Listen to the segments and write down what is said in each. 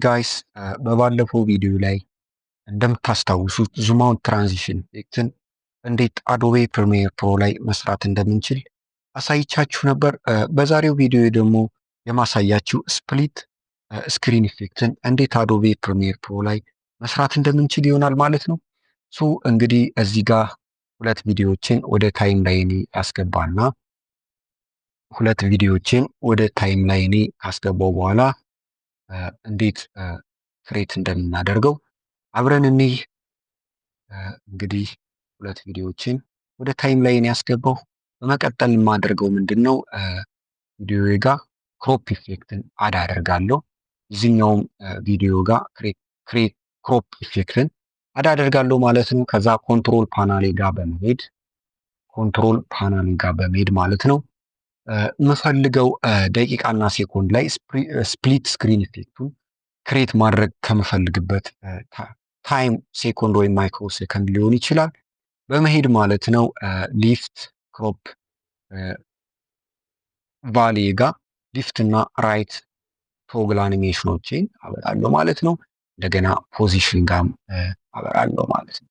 ጋይስ በባለፈው ቪዲዮ ላይ እንደምታስታውሱት ዙም አውት ትራንዚሽን ኢፌክትን እንዴት አዶቤ ፕሪሚየር ፕሮ ላይ መስራት እንደምንችል አሳይቻችሁ ነበር። በዛሬው ቪዲዮ ደግሞ የማሳያችሁ ስፕሊት ስክሪን ኢፌክትን እንዴት አዶቤ ፕሪሚየር ፕሮ ላይ መስራት እንደምንችል ይሆናል ማለት ነው። ሶ እንግዲህ እዚህ ጋር ሁለት ቪዲዮዎችን ወደ ታይም ላይኔ ያስገባና ሁለት ቪዲዮዎችን ወደ ታይም ላይኔ ካስገባው በኋላ እንዴት ክሬት እንደምናደርገው አብረን እንይ። እንግዲህ ሁለት ቪዲዮዎችን ወደ ታይም ላይን ያስገባው። በመቀጠል የማደርገው ምንድነው ቪዲዮ ጋር ክሮፕ ኢፌክትን አድ አደርጋለሁ። እዚህኛውም ቪዲዮ ጋር ክሬት ክሮፕ ኢፌክትን አድ አደርጋለሁ ማለት ነው። ከዛ ኮንትሮል ፓናሌ ጋር በመሄድ ማለት ነው የምፈልገው ደቂቃና ሴኮንድ ላይ ስፕሊት ስክሪን ኢፌክቱን ክሬት ማድረግ ከምፈልግበት ታይም ሴኮንድ ወይም ማይክሮ ሴኮንድ ሊሆን ይችላል በመሄድ ማለት ነው ሊፍት ክሮፕ ቫሊ ጋር ሊፍት እና ራይት ቶግል አኒሜሽኖችን አበራለሁ ማለት ነው። እንደገና ፖዚሽን ጋም አበራለሁ ማለት ነው።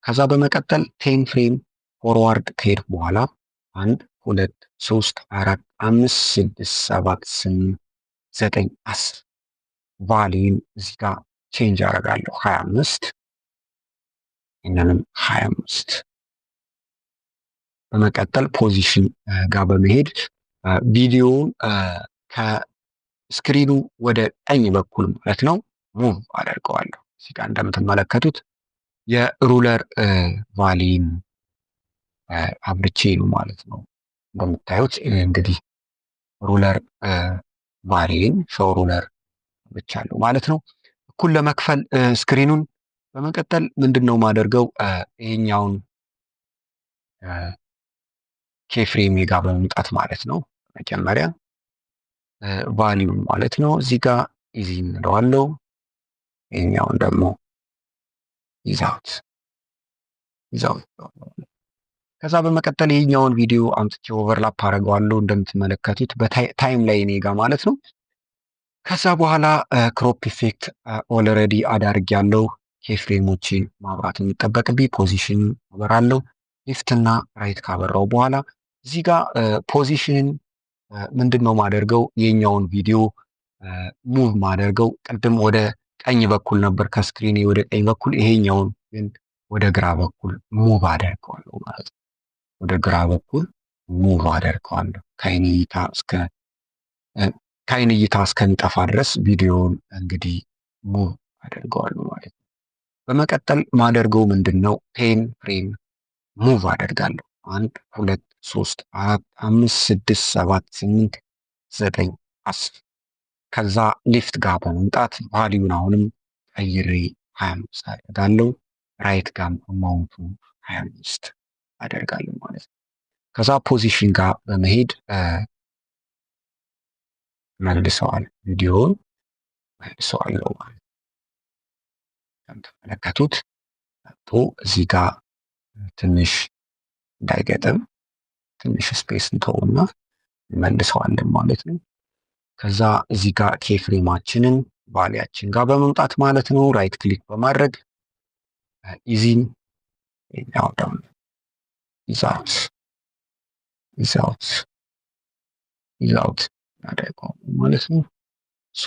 ከዛ በመቀጠል 10 ፍሬም ፎርዋርድ ከሄድ በኋላ 1 2 3 4 5 6 7 8 9 10 ቫሊዩን እዚህ ጋር ቼንጅ አደርጋለሁ 25 እናንም 25። በመቀጠል ፖዚሽን ጋር በመሄድ ቪዲዮውን ከስክሪኑ ወደ ቀኝ በኩል ማለት ነው ሙቭ አደርገዋለሁ። እዚህ ጋር እንደምትመለከቱት የሩለር ቫሊዩን አብርቼ ነው ማለት ነው። እንደምታዩት እንግዲህ ሩለር ቫሊዩን ሾው ሩለር ብቻለሁ ማለት ነው። እኩል ለመክፈል ስክሪኑን በመቀጠል ምንድነው ማደርገው ይሄኛውን ኬፍሬም ጋር በመምጣት ማለት ነው መጀመሪያ ቫልዩ ማለት ነው እዚህ ጋር ኢዚ እንለዋለሁ። ይሄኛውን ደግሞ ይዛውት ከዛ በመቀጠል ይሄኛውን ቪዲዮ አምጥቼ ኦቨርላፕ አደርገዋለሁ እንደምትመለከቱት በታይም ላይ እኔ ጋር ማለት ነው። ከዛ በኋላ ክሮፕ ኢፌክት ኦልሬዲ አዳርግ ያለው ኬፍሬሞችን ማብራት የሚጠበቅብኝ ፖዚሽን አበራለሁ። ሌፍት እና ራይት ካበራው በኋላ እዚህ ጋር ፖዚሽንን ምንድነው ማደርገው የኛውን ቪዲዮ ሙቭ ማደርገው ቅድም ወደ ቀኝ በኩል ነበር ከስክሪኔ ወደ ቀኝ በኩል፣ ይሄኛውን ግን ወደ ግራ በኩል ሙቭ አደርገዋለሁ ማለት ነው። ወደ ግራ በኩል ሙቭ አደርገዋለሁ ከአይን እይታ እስከሚጠፋ ድረስ ቪዲዮውን እንግዲህ ሙቭ አደርገዋለሁ ማለት ነው። በመቀጠል ማደርገው ምንድነው 10 ፍሬም ሙቭ አደርጋለሁ 1 2 3 4 5 6 7 8 9 10 ከዛ ሊፍት ጋር በመምጣት ቫልዩን አሁንም ቀይሬ 25 አደርጋለሁ። ራይት ጋር አማውንቱ 25 አደርጋለሁ ማለት ነው። ከዛ ፖዚሽን ጋር በመሄድ ቪዲዮውን መልሰዋለሁ ማለት ነው። እንደምትመለከቱት እዚህ ጋር ትንሽ እንዳይገጥም ትንሽ ስፔስ እንተውና መልሰዋለን ማለት ነው። ከዛ እዚህ ጋር ኬፍሬማችንን ቫሊያችን ጋር በመምጣት ማለት ነው ራይት ክሊክ በማድረግ ኢዚን ያው ዳውን ይዛውት አደረገው ማለት ነው። ሶ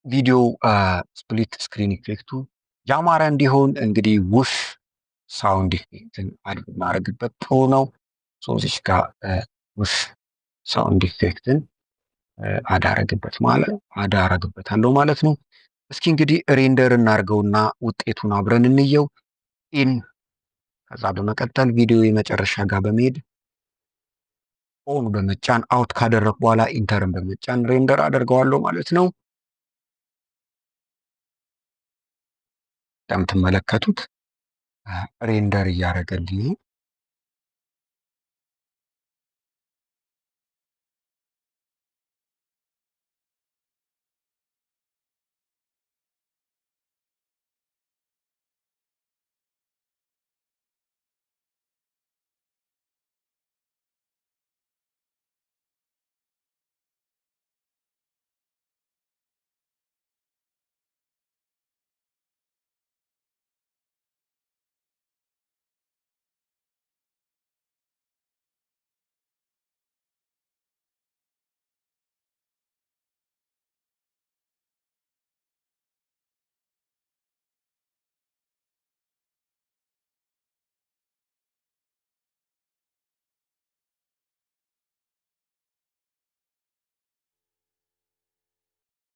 ቪዲዮ ስፕሊት ስክሪን ኢፌክቱ ያማረ እንዲሆን እንግዲህ ውሽ ሳውንድ ኢፌክትን አድ ማድረግበት ጥሩ ነው። ሶ እዚህ ጋር ውሽ ሳውንድ ኢፌክትን አዳረግበታለሁ ማለት ነው። እስኪ እንግዲህ ሬንደር እናርገውና ውጤቱን አብረን እንየው። ከዛ በመቀጠል ቪዲዮ የመጨረሻ ጋር በመሄድ ኦን በመጫን አውት ካደረኩ በኋላ ኢንተርን በመጫን ሬንደር አደርገዋለሁ ማለት ነው። እንደምትመለከቱት ሬንደር እያደረገልኝ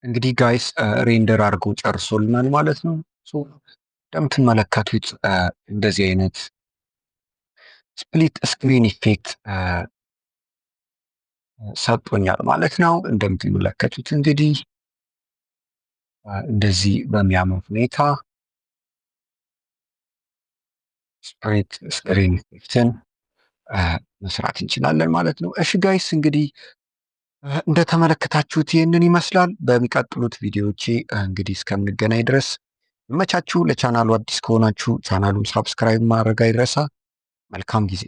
እንግዲህ ጋይስ ሬንደር አድርጎ ጨርሶልናል ማለት ነው። እንደምትመለከቱት እንደዚህ አይነት ስፕሊት ስክሪን ኢፌክት ሰጥቶኛል ማለት ነው። እንደምትመለከቱት እንግዲህ እንደዚህ በሚያምር ሁኔታ ስፕሊት ስክሪን ኢፌክትን መስራት እንችላለን ማለት ነው። እሺ ጋይስ እንግዲህ እንደተመለከታችሁት ይህንን ይመስላል። በሚቀጥሉት ቪዲዮዎቼ እንግዲህ እስከምንገናኝ ድረስ ይመቻችሁ። ለቻናሉ አዲስ ከሆናችሁ ቻናሉን ሳብስክራይብ ማድረግ አይረሳ። መልካም ጊዜ